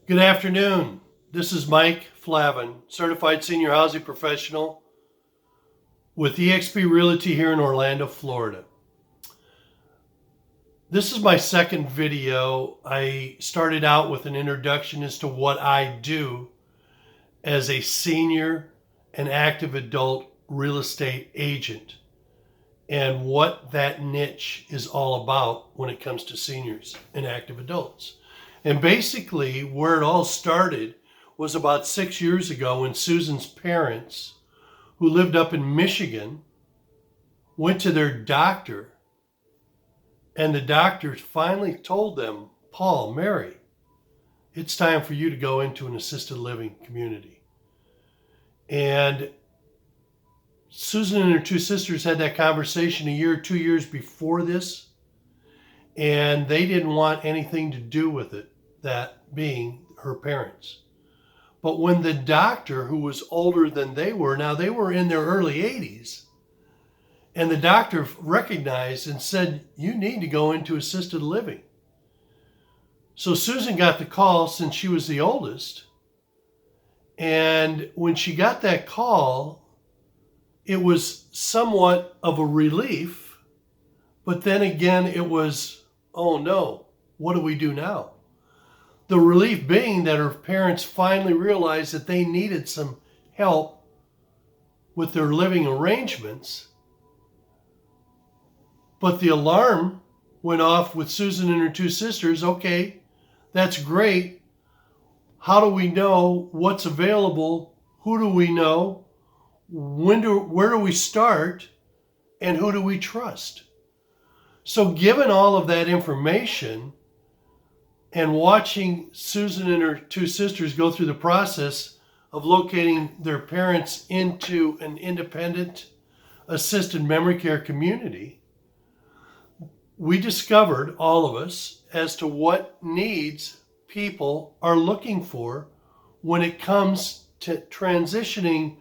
Good afternoon. This is Mike Flavin, certified senior housing professional with eXp Realty here in Orlando, Florida. This is my second video. I started out with an introduction as to what I do as a senior and active adult real estate agent and what that niche is all about when it comes to seniors and active adults. And basically, where it all started was about 6 years ago when Susan's parents, who lived up in Michigan, went to their doctor, and the doctor finally told them, Paul, Mary, it's time for you to go into an assisted living community. And Susan and her two sisters had that conversation a year or 2 years before this, and they didn't want anything to do with it, that being her parents. But when the doctor, who was older than they were, now they were in their early 80s, and the doctor recognized and said, you need to go into assisted living. So Susan got the call since she was the oldest. And when she got that call, it was somewhat of a relief, but then again, it was, oh no, what do we do now? The relief being that her parents finally realized that they needed some help with their living arrangements. But the alarm went off with Susan and her two sisters. Okay, that's great. How do we know what's available? Who do we know? Where do we start? And who do we trust? So given all of that information, and watching Susan and her two sisters go through the process of locating their parents into an independent assisted memory care community, we discovered, all of us, as to what needs people are looking for when it comes to transitioning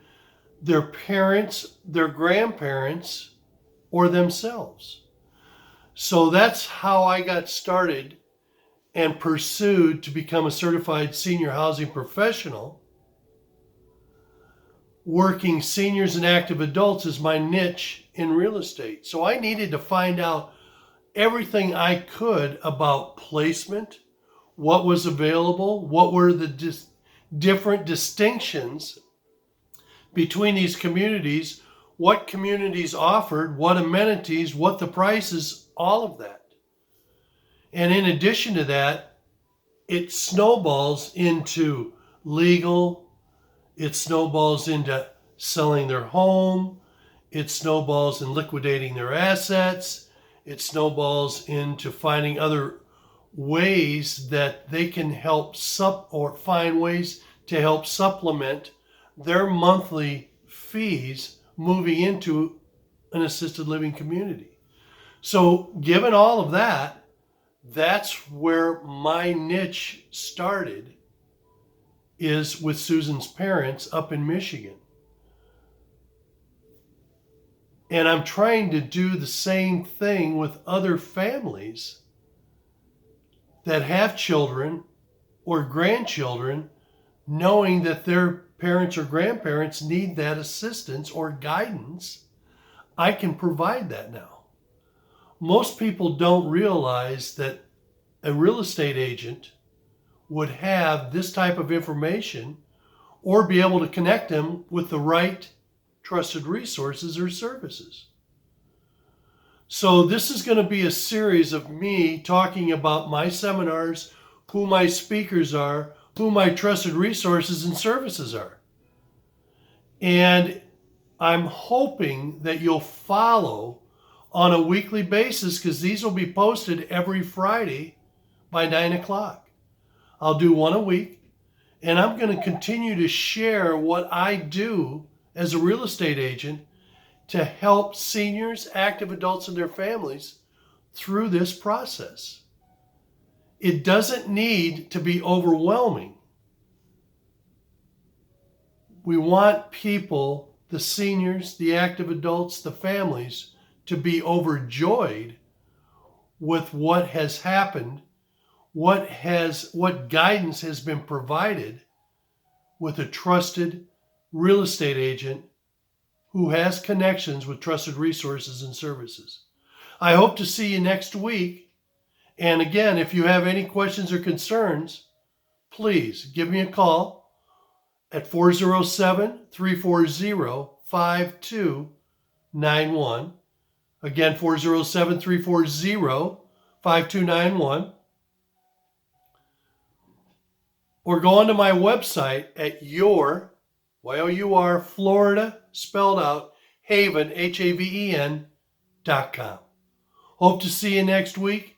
their parents, their grandparents, or themselves. So that's how I got started and pursued to become a certified senior housing professional. Working seniors and active adults is my niche in real estate. So I needed to find out everything I could about placement, what was available, what were the different distinctions between these communities, what communities offered, what amenities, what the prices, all of that. And in addition to that, it snowballs into legal, it snowballs into selling their home, it snowballs in liquidating their assets, it snowballs into finding other ways that they can help find ways to help supplement their monthly fees moving into an assisted living community. So given all of that, that's where my niche started, is with Susan's parents up in Michigan. And I'm trying to do the same thing with other families that have children or grandchildren, knowing that their parents or grandparents need that assistance or guidance. I can provide that now. Most people don't realize that a real estate agent would have this type of information or be able to connect them with the right trusted resources or services. So this is going to be a series of me talking about my seminars, who my speakers are, who my trusted resources and services are. And I'm hoping that you'll follow on a weekly basis, because these will be posted every Friday by 9 o'clock. I'll do one a week, and I'm going to continue to share what I do as a real estate agent to help seniors, active adults, and their families through this process. It doesn't need to be overwhelming. We want people, the seniors, the active adults, the families, to be overjoyed with what has happened what guidance has been provided with a trusted real estate agent who has connections with trusted resources and services. I hope to see you next week. And again, if you have any questions or concerns, please give me a call at 407-340-5291. Again, 407-340-5291. Or go onto my website at your, Y-O-U-R, Florida, spelled out, Haven, HAVEN.com. Hope to see you next week.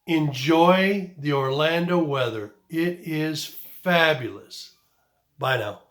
Enjoy the Orlando weather. It is fabulous. Bye now.